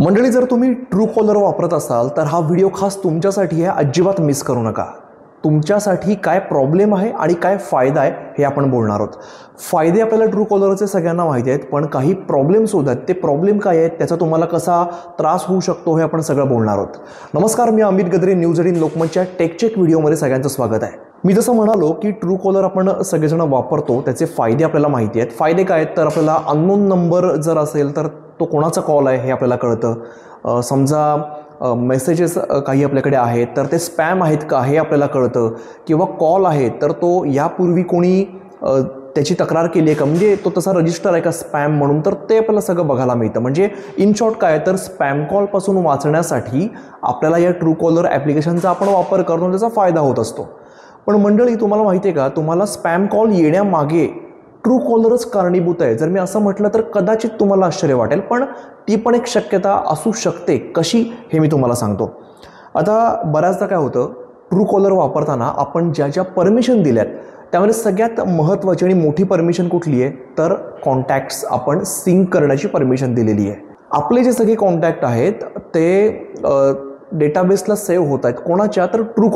मंडळी, जर तुम्ही ट्रू कॉलर वापरत असाल तर हा व्हिडिओ खास तुमच्यासाठी आहे, अजिबात मिस करू नका। तुमच्यासाठी काय प्रॉब्लेम आहे आणि काय फायदा आहे हे आपण बोलणार आहोत। फायदे आपल्याला ट्रू कॉलरचे सगळ्यांना माहिती आहेत, पण काही प्रॉब्लेम्स होतात। ते प्रॉब्लेम काय आहेत, त्याचा तुम्हाला कसा त्रास होऊ शकतो हे आपण सगळं बोलणार आहोत। नमस्कार, मी अमित गद्रे, न्यूज 18 लोकमतच्या टेक चेक व्हिडिओमध्ये सगळ्यांचं स्वागत आहे। मी जसं म्हणालो की ट्रू कॉलर आपण सगळेजण वापरतो, त्याचे फायदे आपल्याला माहिती आहेत। फायदे काय आहेत तर आपल्याला अननोन नंबर जर असेल तर तो कोणाचा कॉल आहे हे आपल्याला कळतं। समजा मेसेजेस काही आपल्याकडे आहेत तर ते स्पॅम आहेत का हे आपल्याला कळतं, किंवा कॉल आहे तर तो यापूर्वी कोणी त्याची तक्रार केली आहे का, म्हणजे तो तसा रजिस्टर आहे का स्पॅम म्हणून, तर ते आपल्याला सगळं बघायला मिळतं। म्हणजे इन शॉर्ट काय तर स्पॅम कॉलपासून वाचण्यासाठी आपल्याला या ट्रू कॉलर ॲप्लिकेशनचा आपण वापर करतो, त्याचा फायदा होत असतो। पण मंडळी, तुम्हाला माहिती आहे का, तुम्हाला स्पॅम कॉल येण्यामागे ट्रू कॉलरच कारणीभूत आहे। जर मी असं म्हटलं तर कदाचित तुम्हाला आश्चर्य वाटेल, पण ती पण एक शक्यता असू शकते। कशी हे मी तुम्हाला सांगतो। आता बऱ्याचदा काय होतं, ट्रू कॉलर वापरताना आपण ज्या ज्या परमिशन दिल्यात त्यामध्ये सगळ्यात महत्त्वाची आणि मोठी परमिशन कुठली आहे तर कॉन्टॅक्ट्स आपण सिंक करण्याची परमिशन दिलेली आहे। आपले जे सगळे कॉन्टॅक्ट आहेत ते डेटाबेसला सेव्ह होत आहेत। कोणाच्या तर ट्रू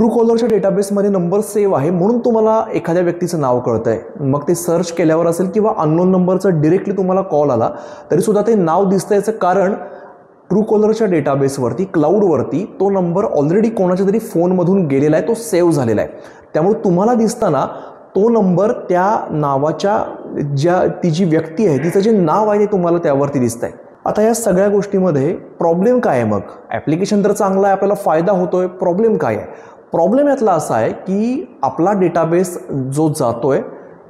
कॉलरच्या डेटाबेसमध्ये नंबर सेव्ह आहे, म्हणून तुम्हाला एखाद्या व्यक्तीचं नाव कळतं आहे। मग ते सर्च केल्यावर असेल किंवा अननोन नंबरचं डिरेक्टली तुम्हाला कॉल आला तरीसुद्धा ते नाव दिसतं। याचं कारण ट्रू कॉलरच्या डेटाबेसवरती, क्लाउडवरती तो नंबर ऑलरेडी कोणाच्या तरी फोनमधून गेलेला आहे, तो सेव्ह झालेला आहे। त्यामुळे तुम्हाला दिसताना तो नंबर त्या नावाच्या ती जी व्यक्ती आहे तिचं जे नाव आहे ते तुम्हाला त्यावरती दिसतं आहे। आता या सगळ्या गोष्टीमध्ये प्रॉब्लेम काय आहे? मग ॲप्लिकेशन तर चांगला आहे, आपल्याला फायदा होतोय, प्रॉब्लेम काय आहे? प्रॉब्लेम यातला असा आहे की आपला डेटाबेस जो जातोय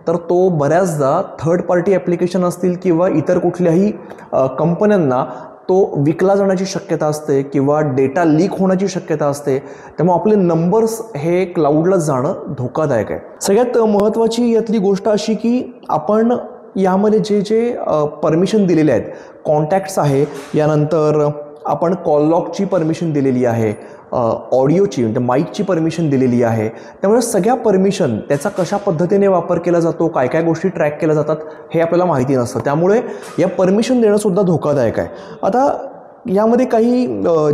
तर तो बऱ्याचदा थर्ड पार्टी ॲप्लिकेशन असतील किंवा इतर कुठल्याही कंपन्यांना तो विकला जाण्याची शक्यता असते, किंवा डेटा लीक होण्याची शक्यता असते। त्यामुळे आपले नंबर्स हे क्लाउडला जाणं धोकादायक आहे। सगळ्यात महत्त्वाची यातली गोष्ट अशी की आपण यामध्ये जे जे परमिशन दिलेले आहेत, कॉन्टॅक्ट्स आहे, यानंतर आपण कॉल लॉगची परमिशन दिलेली आहे, ऑडिओची म्हणजे माईकची परमिशन दिलेली आहे। त्यामुळे सगळ्या परमिशन त्याचा कशा पद्धतीने वापर केला जातो, काय काय गोष्टी ट्रॅक केल्या जातात हे आपल्याला माहिती नसतं। त्यामुळे या परमिशन देणंसुद्धा धोकादायक आहे। आता यामध्ये काही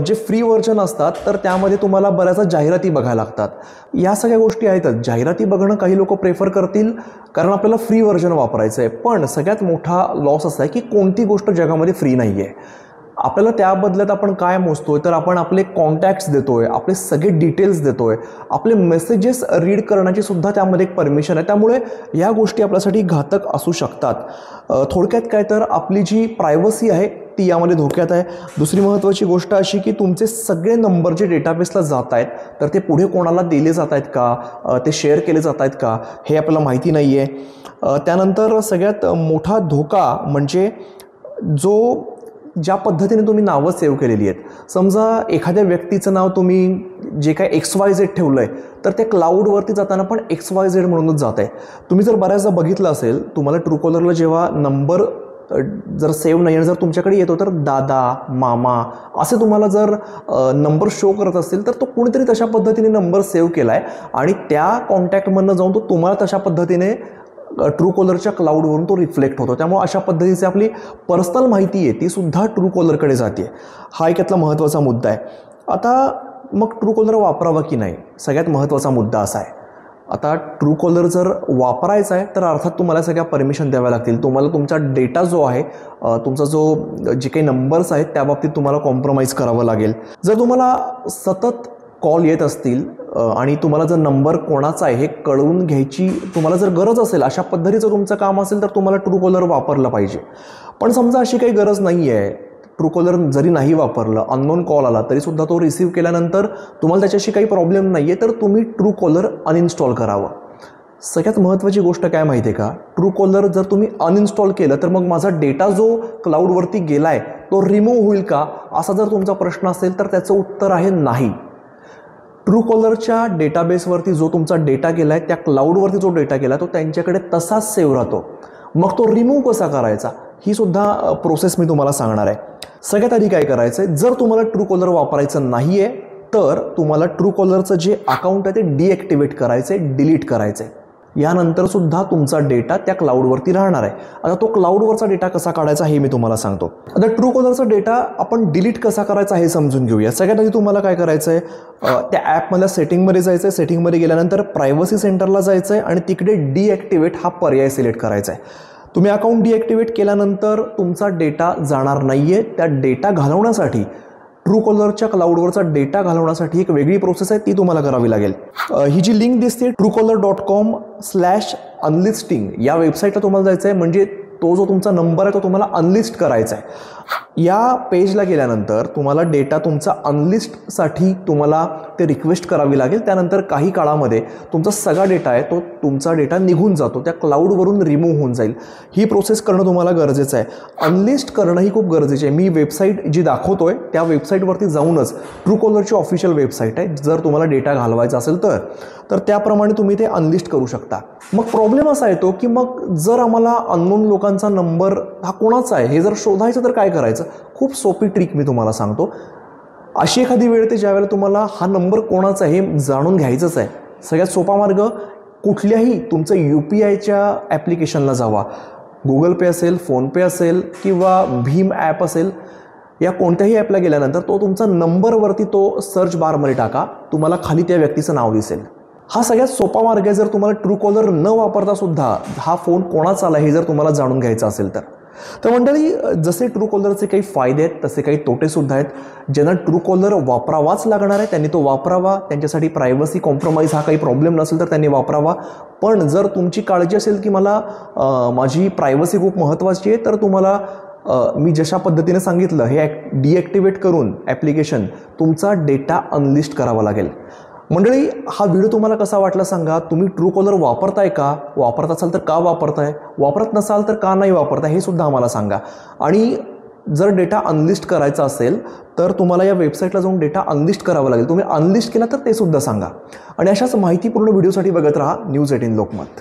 जे फ्री व्हर्जन असतात तर त्यामध्ये तुम्हाला बऱ्याचदा जाहिराती बघायला लागतात। या सगळ्या गोष्टी आहेतच, जाहिराती बघणं काही लोक प्रेफर करतील कारण आपल्याला फ्री व्हर्जन वापरायचं आहे। पण सगळ्यात मोठा लॉस असा आहे की कोणती गोष्ट जगामध्ये फ्री नाही आहे। आपल्याला त्या बदल्यात आपण काय मोजतोय तर आपण आपले कॉन्टॅक्ट्स देतोय, आपले सगळे डिटेल्स देतोय, आपले मेसेजेस रीड करण्याची सुद्धा त्यामध्ये एक परमिशन आहे। त्यामुळे या गोष्टी आपल्यासाठी घातक असू शकतात। थोडक्यात काय तर आपली जी प्रायव्हसी आहे ती यामध्ये धोक्यात आहे। दुसरी महत्त्वाची गोष्ट अशी की तुमचे सगळे नंबर जे डेटाबेसला जात आहेत तर ते पुढे कोणाला दिले जात आहेत का, ते शेअर केले जात आहेत का हे आपल्याला माहिती नाही आहे। त्यानंतर सगळ्यात मोठा धोका म्हणजे ज्या पद्धतीने तुम्ही नावं सेव्ह केलेली आहेत। समजा एखाद्या व्यक्तीचं नाव तुम्ही जे काय XYZ ठेवलं आहे तर ते क्लाउडवरती जाताना पण XYZ म्हणूनच जात आहे। तुम्ही जर बऱ्याचदा बघितलं असेल, तुम्हाला ट्रू कॉलरला जेव्हा नंबर जर सेव्ह नाही आणि जर तुमच्याकडे येतो तर दादा, मामा असे तुम्हाला जर नंबर शो करत असतील तर तो कोणीतरी तशा पद्धतीने नंबर सेव्ह केला आहे आणि त्या कॉन्टॅक्टमधनं जाऊन तो तुम्हाला तशा पद्धतीने ट्रू कॉलरच्या क्लाउडवरून तो रिफ्लेक्ट होतो। त्यामुळे अशा पद्धतीची आपली पर्सनल माहिती आहे ती सुद्धा ट्रू कॉलरकडे जाते। हा एक यातला महत्त्वाचा मुद्दा आहे। आता मग ट्रू कॉलर वापरावा की नाही, सगळ्यात महत्त्वाचा मुद्दा असा आहे। आता ट्रू कॉलर जर वापरायचा आहे तर अर्थात तुम्हाला सगळ्या परमिशन द्याव्या लागतील। तुम्हाला तुमचा डेटा जो आहे, तुमचा जे काही नंबर्स आहेत त्या बाबतीत तुम्हाला कॉम्प्रोमाइज करावं लागेल। जर तुम्हाला सतत कॉल येत असतील आणि तुम्हाला जर नंबर कोणाचा आहे हे कळवून घ्यायची तुम्हाला जर गरज असेल, अशा पद्धतीचं तुमचं काम असेल तर तुम्हाला ट्रू कॉलर वापरलं पाहिजे। पण समजा अशी काही गरज नाही आहे, ट्रू कॉलर जरी नाही वापरलं, अननोन कॉल आला तरीसुद्धा तो रिसीव्ह केल्यानंतर तुम्हाला त्याच्याशी काही प्रॉब्लेम नाही आहे तर तुम्ही ट्रू कॉलर अनइन्स्टॉल करावं। सगळ्यात महत्त्वाची गोष्ट काय माहिती आहे का, ट्रू कॉलर जर तुम्ही अनइन्स्टॉल केलं तर मग माझा डेटा जो क्लाउडवरती गेला आहे तो रिमूव्ह होईल का, असा जर तुमचा प्रश्न असेल तर त्याचं उत्तर आहे नाही। ट्रू कॉलरच्या डेटाबेसवरती जो तुमचा डेटा गेला आहे, त्या क्लाउडवरती जो डेटा गेला तो त्यांच्याकडे तसाच सेव्ह राहतो। मग तो रिमूव्ह कसा करायचा ही सुद्धा प्रोसेस मी तुम्हाला सांगणार आहे। सगळ्यात आधी काय करायचं आहे, जर तुम्हाला ट्रू कॉलर वापरायचं नाही आहे तर तुम्हाला ट्रू कॉलरचं जे अकाउंट आहे ते डिॲक्टिवेट करायचं आहे, डिलीट करायचं आहे। यानंतर सुद्धा तुमचा डेटा त्या क्लाउडवरती राहणार आहे. आता तो क्लाउडवरचा डेटा कसा काढायचा हे मी तुम्हाला सांगतो. आता ट्रूकॉलरचा डेटा आपण डिलीट कसा करायचा हे समजून घेऊया. सगळ्यात आधी तुम्हाला काय करायचं आहे, त्या ॲपमधल्या सेटिंगमध्ये जायचं आहे. सेटिंगमध्ये गेल्यानंतर प्रायव्हसी सेंटरला जायचं आहे आणि तिकडे डिॲक्टिवेट हा पर्याय सिलेक्ट करायचा आहे. तुम्ही अकाउंट डिॲक्टिवेट केल्यानंतर तुमचा डेटा जाणार नाही आहे. त्या डेटा घालवण्यासाठी ट्रूकॉलरच्या क्लाउडवरचा डेटा घालवण्यासाठी एक वेगळी प्रोसेस आहे, ती तुम्हाला करावी लागेल. ही जी लिंक दिसते truecaller.com/unlisting या वेबसाईटला तुम्हाला जायचं आहे. म्हणजे तो जो तुमचा नंबर आहे तो तुम्हाला अनलिस्ट करायचा आहे. या पेजला गेल्यानंतर तुम्हाला डेटा तुमचा अनलिस्टसाठी तुम्हाला ते रिक्वेस्ट करावी लागेल. त्यानंतर काही काळामध्ये तुमचा सगळा डेटा आहे तो तुमचा डेटा निघून जातो, त्या क्लाउडवरून रिमूव्ह होऊन जाईल. ही प्रोसेस करणं तुम्हाला गरजेचं आहे. अनलिस्ट करणं ही खूप गरजेची आहे. मी वेबसाईट जी दाखवतोय त्या वेबसाईटवरती जाऊनच, ट्रूकॉलरची ऑफिशियल वेबसाईट आहे, जर तुम्हाला डेटा घालवायचा असेल तर त्याप्रमाणे तुम्ही ते अनलिस्ट करू शकता. मग प्रॉब्लेम असा येतो की मग जर आम्हाला अननोन लोकांचा नंबर हा कोणाचा आहे हे जर शोधायचं तर काय करायचं. खूप सोपी ट्रिक मी तुम्हाला सांगतो. अशी एखादी वेळ येते ज्यावेळेला तुम्हाला हा नंबर कोणाचा आहे हे जाणून घ्यायचंच आहे. सगळ्यात सोपा मार्ग, कुठल्याही तुमचं UPIच्या ॲप्लिकेशनला जावा. गुगल पे असेल, फोनपे असेल किंवा भीम ॲप असेल, या कोणत्याही ॲपला गेल्यानंतर तो तुमचा नंबरवरती तो सर्च बारमध्ये टाका. तुम्हाला खाली त्या व्यक्तीचं नाव दिसेल. हा सगळ्यात सोपा मार्ग आहे जर तुम्हाला ट्रूकॉलर न वापरता सुद्धा हा फोन कोणाचा आला हे जर तुम्हाला जाणून घ्यायचं असेल तर. मंडळी, जसे ट्रूकॉलरचे काही फायदे आहेत तसे काही तोटेसुद्धा आहेत. ज्यांना ट्रूकॉलर वापरावाच लागणार आहे त्यांनी तो वापरावा. त्यांच्यासाठी प्रायव्हसी कॉम्प्रोमाइज हा काही प्रॉब्लेम नसेल तर त्यांनी वापरावा. पण जर तुमची काळजी असेल की मला माझी प्रायव्हसी खूप महत्त्वाची आहे तर तुम्हाला मी जशा पद्धतीने सांगितलं हे डिॲक्टिवेट करून ॲप्लिकेशन तुमचा डेटा अनलिस्ट करावा लागेल. मंडळी, हा व्हिडिओ तुम्हाला कसा वाटला सांगा. तुम्ही ट्रूकॉलर वापरताय का? वापरत असाल तर का वापरताय? वापरत नसाल तर का नाही वापरताय हे सुद्धा आम्हाला सांगा. आणि जर डेटा अनलिस्ट करायचा असेल तर तुम्हाला या वेबसाईटला जाऊन डेटा अनलिस्ट करावा लागेल. तुम्ही अनलिस्ट केला तर ते सुद्धा सांगा. आणि अशाच माहितीपूर्ण व्हिडिओसाठी बघत राहा न्यूज 18 लोकमत.